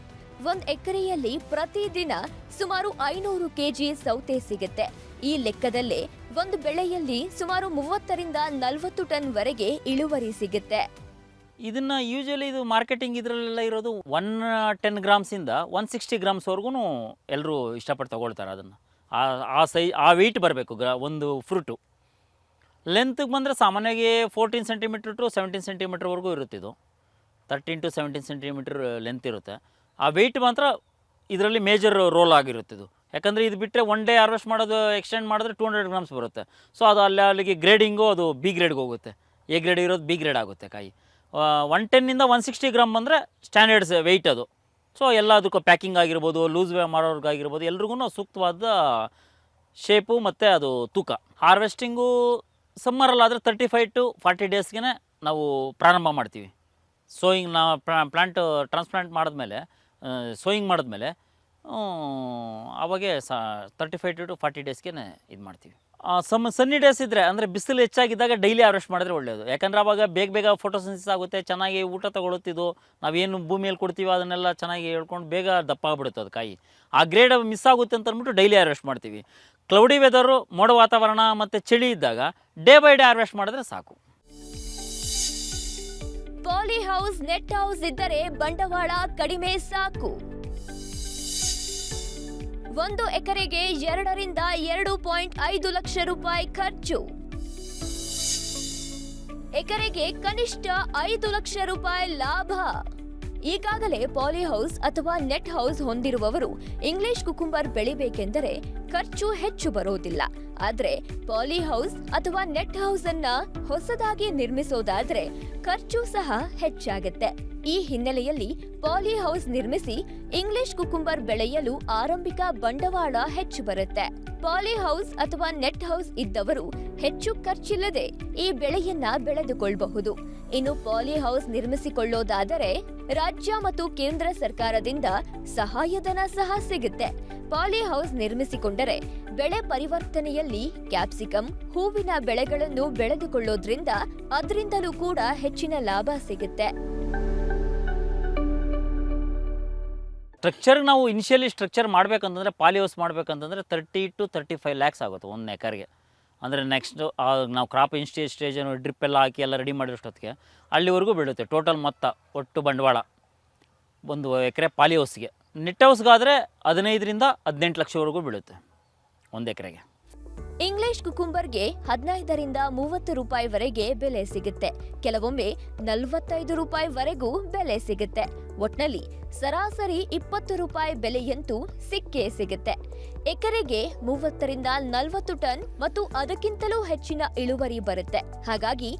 1 ಎಕರೆಯಲ್ಲಿ ಪ್ರತಿದಿನ ಸುಮಾರು 500 ಕೆಜಿ ಸೌತೆ ಸಿಗುತ್ತೆ. ಈ ಲೆಕ್ಕದಲ್ಲೇ ಒಂದು ಬೆಳೆಯಲ್ಲಿ ಸುಮಾರು 30 ರಿಂದ 40 ಟನ್ ವರೆಗೆ ಇಳುವರಿ ಸಿಗುತ್ತೆ. ಇದನ್ನು ಯೂಶಲಿ ಇದು ಮಾರ್ಕೆಟಿಂಗ್ ಇದರಲ್ಲೆಲ್ಲ ಇರೋದು 110 ಗ್ರಾಮ್ಸಿಂದ 160 ಗ್ರಾಮ್ಸ್ವರೆಗೂ ಎಲ್ಲರೂ ಇಷ್ಟಪಟ್ಟು ತೊಗೊಳ್ತಾರೆ. ಅದನ್ನು ಆ ವೆಯ್ಟ್ ಬರಬೇಕು ಒಂದು ಫ್ರೂಟು. ಲೆಂತ್ಗೆ ಬಂದರೆ ಸಾಮಾನ್ಯವಾಗಿ 14 ಸೆಂಟಿಮೀಟ್ರ್ ಟು 17 ಸೆಂಟಿಮೀಟ್ರ್ವರೆಗೂ ಇರುತ್ತೆ. ಇದು 13 to 17 ಸೆಂಟಿಮೀಟ್ರ್ ಲೆಂತ್ ಇರುತ್ತೆ. ಆ ವೆಯ್ಟ್ ಮಾತ್ರ ಇದರಲ್ಲಿ ಮೇಜರ್ ರೋಲ್ ಆಗಿರುತ್ತೆ ಇದು. ಯಾಕಂದರೆ ಇದು ಬಿಟ್ಟರೆ ಒನ್ ಡೇ ಹಾರ್ವೆಸ್ಟ್ ಮಾಡೋದು ಎಕ್ಸ್ಟೆಂಡ್ ಮಾಡಿದ್ರೆ 200 ಗ್ರಾಮ್ಸ್ ಬರುತ್ತೆ. ಸೊ ಅದು ಅಲ್ಲಿಗೆ ಗ್ರೇಡಿಂಗು ಅದು ಬಿ ಗ್ರೇಡ್ಗೆ ಹೋಗುತ್ತೆ. ಎ ಗ್ರೇಡ್ ಇರೋದು ಬಿ ಗ್ರೇಡ್ ಆಗುತ್ತೆ ಕಾಯಿ. 110 ರಿಂದ 160 ಗ್ರಾಮ್ ಬಂದರೆ ಸ್ಟ್ಯಾಂಡರ್ಡ್ಸ್ ವೆಯ್ಟ್ ಅದು. ಸೊ ಎಲ್ಲದಕ್ಕೂ ಪ್ಯಾಕಿಂಗ್ ಆಗಿರ್ಬೋದು, ಲೂಸ್ ಮಾಡೋರ್ಗಾಗಿರ್ಬೋದು, ಎಲ್ರಿಗೂ ಸೂಕ್ತವಾದ ಶೇಪು ಮತ್ತು ಅದು ತೂಕ. ಹಾರ್ವೆಸ್ಟಿಂಗು ಸಮ್ಮರಲ್ಲಾದರೆ 35 to 40 ಡೇಸ್ಗೆ ನಾವು ಪ್ರಾರಂಭ ಮಾಡ್ತೀವಿ. ಸೋಯಿಂಗ್ ನಾವು ಪ್ಲಾಂಟ್ ಟ್ರಾನ್ಸ್ಪ್ಲಾಂಟ್ ಮಾಡಿದ್ಮೇಲೆ, ಸೋಯಿಂಗ್ ಮಾಡಿದ್ಮೇಲೆ ಅವಾಗೆ 35 to 40 ಡೇಸ್ಗೆ ಇದು ಮಾಡ್ತೀವಿ. ಸನ್ನಿ ಡೇಸ್ ಇದ್ದರೆ, ಅಂದರೆ ಬಿಸಿಲು ಹೆಚ್ಚಾಗಿದ್ದಾಗ ಡೈಲಿ ಹಾರ್ವೆಸ್ಟ್ ಮಾಡಿದ್ರೆ ಒಳ್ಳೆಯದು. ಯಾಕಂದರೆ ಆವಾಗ ಬೇಗ ಫೋಟೋಸಿಂಥಸಿಸ್ ಆಗುತ್ತೆ, ಚೆನ್ನಾಗಿ ಊಟ ತಗೊಳುತ್ತಿದ್ದು, ನಾವೇನು ಭೂಮಿಯಲ್ಲಿ ಕೊಡ್ತೀವಿ ಅದನ್ನೆಲ್ಲ ಚೆನ್ನಾಗಿ ಹೇಳ್ಕೊಂಡು ಬೇಗ ದಪ್ಪ ಆಗ್ಬಿಡುತ್ತೆ ಅದು ಕಾಯಿ. ಆ ಗ್ರೇಡ್ ಮಿಸ್ ಆಗುತ್ತೆ ಅಂತ ಅಂದ್ಬಿಟ್ಟು ಡೈಲಿ ಹಾರ್ವೆಸ್ಟ್ ಮಾಡ್ತೀವಿ. ಕ್ಲೌಡಿ ವೆದರು, ಮೋಡ ವಾತಾವರಣ ಮತ್ತು ಚಳಿ ಇದ್ದಾಗ ಡೇ ಬೈ ಡೇ ಹಾರ್ವೆಸ್ಟ್ ಮಾಡಿದ್ರೆ ಸಾಕು. ಪಾಲಿ ಹೌಸ್, ನೆಟ್ ಹೌಸ್ ಇದ್ದರೆ ಬಂಡವಾಳ ಕಡಿಮೆ ಸಾಕು. 1 ಎಕರೆಗೆ 2 ರಿಂದ 2.5 ಲಕ್ಷ ರೂಪಾಯಿ ಖರ್ಚು. ಎಕರೆಗೆ ಕನಿಷ್ಠ 5 ಲಕ್ಷ ರೂಪಾಯಿ ಲಾಭ. ಈಗಾಗಲೇ ಪಾಲಿಹೌಸ್ ಅಥವಾ ನೆಟ್ ಹೌಸ್ ಹೊಂದಿರುವವರು ಇಂಗ್ಲಿಷ್ ಕುಕುಂಬರ್ ಬೆಳಿಬೇಕೆಂದರೆ ಖರ್ಚು ಹೆಚ್ಚು ಬರೋದಿಲ್ಲ. ಆದ್ರೆ ಪಾಲಿಹೌಸ್ ಅಥವಾ ನೆಟ್ ಹೌಸ್ ಅನ್ನ ಹೊಸದಾಗಿ ನಿರ್ಮಿಸೋದಾದ್ರೆ ಖರ್ಚು ಸಹ ಹೆಚ್ಚಾಗುತ್ತೆ. ಈ ಹಿನ್ನೆಲೆಯಲ್ಲಿ ಪಾಲಿಹೌಸ್ ನಿರ್ಮಿಸಿ ಇಂಗ್ಲಿಷ್ ಕುಕುಂಬರ್ ಬೆಳೆಯಲು ಆರಂಭಿಕ ಬಂಡವಾಳ ಹೆಚ್ಚು ಬರುತ್ತೆ. ಪಾಲಿಹೌಸ್ ಅಥವಾ ನೆಟ್ ಹೌಸ್ ಇದ್ದವರು ಹೆಚ್ಚು ಖರ್ಚಿಲ್ಲದೆ ಈ ಬೆಳೆಯನ್ನ ಬೆಳೆದುಕೊಳ್ಳಬಹುದು. ಇನ್ನು ಪಾಲಿಹೌಸ್ ನಿರ್ಮಿಸಿಕೊಳ್ಳೋದಾದರೆ ರಾಜ್ಯ ಮತ್ತು ಕೇಂದ್ರ ಸರ್ಕಾರದಿಂದ ಸಹಾಯಧನ ಸಹ ಸಿಗುತ್ತೆ. ಪಾಲಿಹೌಸ್ ನಿರ್ಮಿಸಿಕೊಂಡರೆ ಬೆಳೆ ಪರಿವರ್ತನೆಯಲ್ಲಿ ಕ್ಯಾಪ್ಸಿಕಮ್, ಹೂವಿನ ಬೆಳೆಗಳನ್ನು ಬೆಳೆದುಕೊಳ್ಳೋದ್ರಿಂದ ಅದರಿಂದಲೂ ಕೂಡ ಹೆಚ್ಚಿನ ಲಾಭ ಸಿಗುತ್ತೆ. ಸ್ಟ್ರಕ್ಚರ್ ನಾವು ಇನಿಷಿಯಲಿ ಸ್ಟ್ರಕ್ಚರ್ ಮಾಡಬೇಕಂತಂದರೆ ಪಾಲಿಹೌಸ್ ಮಾಡಬೇಕಂತಂದರೆ 30 to 35 ಲ್ಯಾಕ್ಸ್ ಆಗುತ್ತೆ 1 ಎಕರ್ಗೆ. ಅಂದರೆ ನೆಕ್ಸ್ಟ್ ನಾವು ಕ್ರಾಪ್ ಸ್ಟೇಜನ್ನು ಡ್ರಿಪ್ ಎಲ್ಲ ಹಾಕಿ ಎಲ್ಲ ರೆಡಿ ಮಾಡಿರೋಷ್ಟೊತ್ತಿಗೆ ಅಲ್ಲಿವರೆಗೂ ಬೀಳುತ್ತೆ. ಟೋಟಲ್ ಮೊತ್ತ ಒಟ್ಟು ಬಂಡವಾಳ 1 ಎಕರೆ ಪಾಲಿಹೌಸ್ಗೆ. ನೆಟ್ ಹೌಸ್ಗಾದರೆ 15 ರಿಂದ 18 ಲಕ್ಷವರೆಗೂ ಬೀಳುತ್ತೆ 1 ಎಕರೆಗೆ. ಇಂಗ್ಲಿಷ್ ಕುಕುಂಬರ್ಗೆ 15 ರಿಂದ 30 ರೂಪಾಯಿವರೆಗೆ ಬೆಲೆ ಸಿಗುತ್ತೆ. ಕೆಲವೊಮ್ಮೆ 45 ರೂಪಾಯಿವರೆಗೂ ಬೆಲೆ ಸಿಗುತ್ತೆ. ಒಟ್ನಲ್ಲಿ ಸರಾಸರಿ 20 ರೂಪಾಯಿ ಬೆಲೆಯಂತೂ ಸಿಕ್ಕೇ ಸಿಗುತ್ತೆ. ಎಕರೆಗೆ 30 ರಿಂದ 40 ಟನ್ ಮತ್ತು ಅದಕ್ಕಿಂತಲೂ ಹೆಚ್ಚಿನ ಇಳುವರಿ ಬರುತ್ತೆ. ಹಾಗಾಗಿ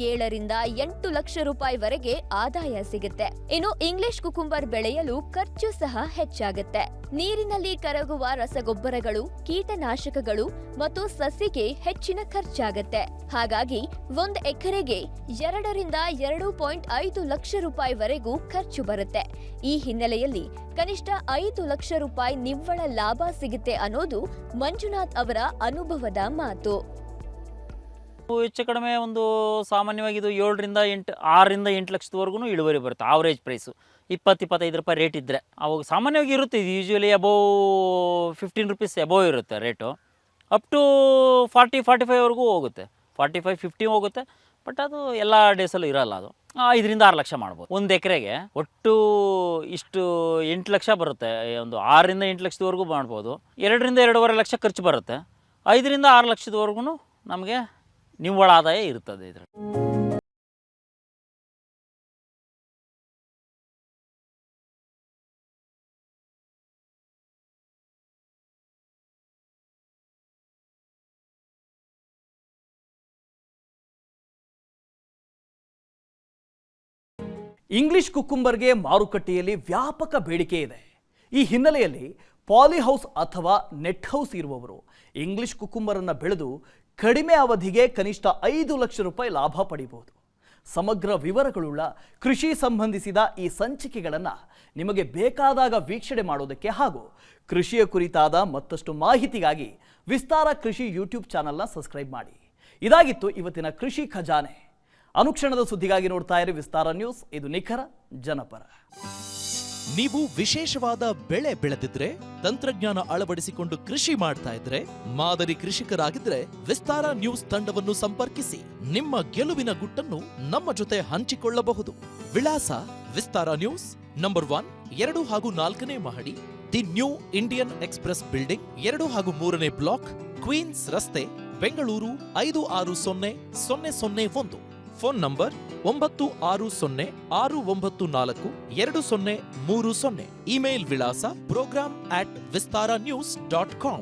7 ರಿಂದ 8 ಲಕ್ಷ ರೂಪಾಯಿವರೆಗೆ ಆದಾಯ ಸಿಗುತ್ತೆ. ಇನ್ನು ಇಂಗ್ಲಿಷ್ ಕುಕುಂಬರ್ ಬೆಳೆಯಲು ಖರ್ಚು ಸಹ ಹೆಚ್ಚಾಗುತ್ತೆ. ನೀರಿನಲ್ಲಿ ಕರಗುವ ರಸಗೊಬ್ಬರಗಳು, ಕೀಟನಾಶಕಗಳು ಮತ್ತು ಸಸಿಗೆ ಹೆಚ್ಚಿನ ಖರ್ಚಾಗುತ್ತೆ. ಹಾಗಾಗಿ 1 ಎಕರೆಗೆ 2 ರಿಂದ 2.5 ಲಕ್ಷ ರೂಪಾಯಿವರೆಗೂ ಖರ್ಚು ಬರುತ್ತೆ. ಈ ಹಿನ್ನೆಲೆಯಲ್ಲಿ ಕನಿಷ್ಠ 5 ಲಕ್ಷ ರೂಪಾಯಿ ನಿವ್ವಳ ಲಾಭ ಸಿಗುತ್ತೆ ಅನ್ನೋದು ಮಂಜುನಾಥ್ ಅವರ ಅನುಭವದ ಮಾತು. ಹೆಚ್ಚು ಕಡಿಮೆ ಒಂದು ಸಾಮಾನ್ಯವಾಗಿ ಇದು 6 ರಿಂದ 8 ಲಕ್ಷದವರೆಗೂ ಇಳುವರಿ ಬರುತ್ತೆ. ಆವ್ರೇಜ್ ಪ್ರೈಸು 20-25 ರೂಪಾಯಿ ರೇಟ್ ಇದ್ದರೆ ಅವಾಗ ಸಾಮಾನ್ಯವಾಗಿ ಇರುತ್ತೆ. ಇದು ಯೂಶ್ವಲಿ ಅಬೋವ್ 15 ರುಪೀಸ್ ಅಬೋವ್ ಇರುತ್ತೆ ರೇಟು. ಅಪ್ ಟು 40-45ವರೆಗೂ ಹೋಗುತ್ತೆ. 45-50 ಹೋಗುತ್ತೆ. ಬಟ್ ಅದು ಎಲ್ಲ ಡೇಸಲ್ಲೂ ಇರೋಲ್ಲ. ಅದು 5 ರಿಂದ 6 ಲಕ್ಷ ಮಾಡ್ಬೋದು 1 ಎಕರೆಗೆ. ಒಟ್ಟು ಇಷ್ಟು 8 ಲಕ್ಷ ಬರುತ್ತೆ. ಒಂದು 6 ರಿಂದ 8 ಲಕ್ಷದವರೆಗೂ ಮಾಡ್ಬೋದು. 2 ರಿಂದ 2.5 ಲಕ್ಷ ಖರ್ಚು ಬರುತ್ತೆ. 5 ರಿಂದ 6 ಲಕ್ಷದವರೆಗೂ ನಮಗೆ ನಿವ್ವಳ ಆದಾಯ ಇರ್ತದೆ ಇದರಲ್ಲಿ. ಇಂಗ್ಲಿಷ್ ಕುಕುಂಬರ್ಗೆ ಮಾರುಕಟ್ಟೆಯಲ್ಲಿ ವ್ಯಾಪಕ ಬೇಡಿಕೆ ಇದೆ. ಈ ಹಿನ್ನೆಲೆಯಲ್ಲಿ ಪಾಲಿಹೌಸ್ ಅಥವಾ ನೆಟ್ ಹೌಸ್ ಇರುವವರು ಇಂಗ್ಲಿಷ್ ಕುಕುಂಬರನ್ನು ಬೆಳೆದು ಕಡಿಮೆ ಅವಧಿಗೆ ಕನಿಷ್ಠ 5 ಲಕ್ಷ ರೂಪಾಯಿ ಲಾಭ ಪಡೆಯಬಹುದು. ಸಮಗ್ರ ವಿವರಗಳುಳ್ಳ ಕೃಷಿ ಸಂಬಂಧಿಸಿದ ಈ ಸಂಚಿಕೆಗಳನ್ನು ನಿಮಗೆ ಬೇಕಾದಾಗ ವೀಕ್ಷಣೆ ಮಾಡೋದಕ್ಕೆ ಹಾಗೂ ಕೃಷಿಯ ಕುರಿತಾದ ಮತ್ತಷ್ಟು ಮಾಹಿತಿಗಾಗಿ ವಿಸ್ತಾರ ಕೃಷಿ ಯೂಟ್ಯೂಬ್ ಚಾನಲ್ನ ಸಬ್ಸ್ಕ್ರೈಬ್ ಮಾಡಿ. ಇದಾಗಿತ್ತು ಇವತ್ತಿನ ಕೃಷಿ ಖಜಾನೆ. ಅನುಕ್ಷಣದ ಸುದ್ದಿಗಾಗಿ ನೋಡ್ತಾ ಇರಿ ವಿಸ್ತಾರ ನ್ಯೂಸ್. ಇದು ನಿಖರ ಜನಪರ. ನೀವು ವಿಶೇಷವಾದ ಬೆಳೆ ಬೆಳೆದಿದ್ರೆ, ತಂತ್ರಜ್ಞಾನ ಅಳವಡಿಸಿಕೊಂಡು ಕೃಷಿ ಮಾಡ್ತಾ ಇದ್ರೆ, ಮಾದರಿ ಕೃಷಿಕರಾಗಿದ್ರೆ ವಿಸ್ತಾರ ನ್ಯೂಸ್ ತಂಡವನ್ನು ಸಂಪರ್ಕಿಸಿ ನಿಮ್ಮ ಗೆಲುವಿನ ಗುಟ್ಟನ್ನು ನಮ್ಮ ಜೊತೆ ಹಂಚಿಕೊಳ್ಳಬಹುದು. ವಿಳಾಸ ವಿಸ್ತಾರ ನ್ಯೂಸ್, ನಂಬರ್ 1, 2 ಹಾಗೂ 4ನೇ ಮಹಡಿ, the new Indian express building, 2 ಹಾಗೂ 3ನೇ ಬ್ಲಾಕ್, ಕ್ವೀನ್ಸ್ ರಸ್ತೆ, ಬೆಂಗಳೂರು 560001. Phone number 9606942030. ಇಮೇಲ್ ವಿಳಾಸ program@vistaranews.com.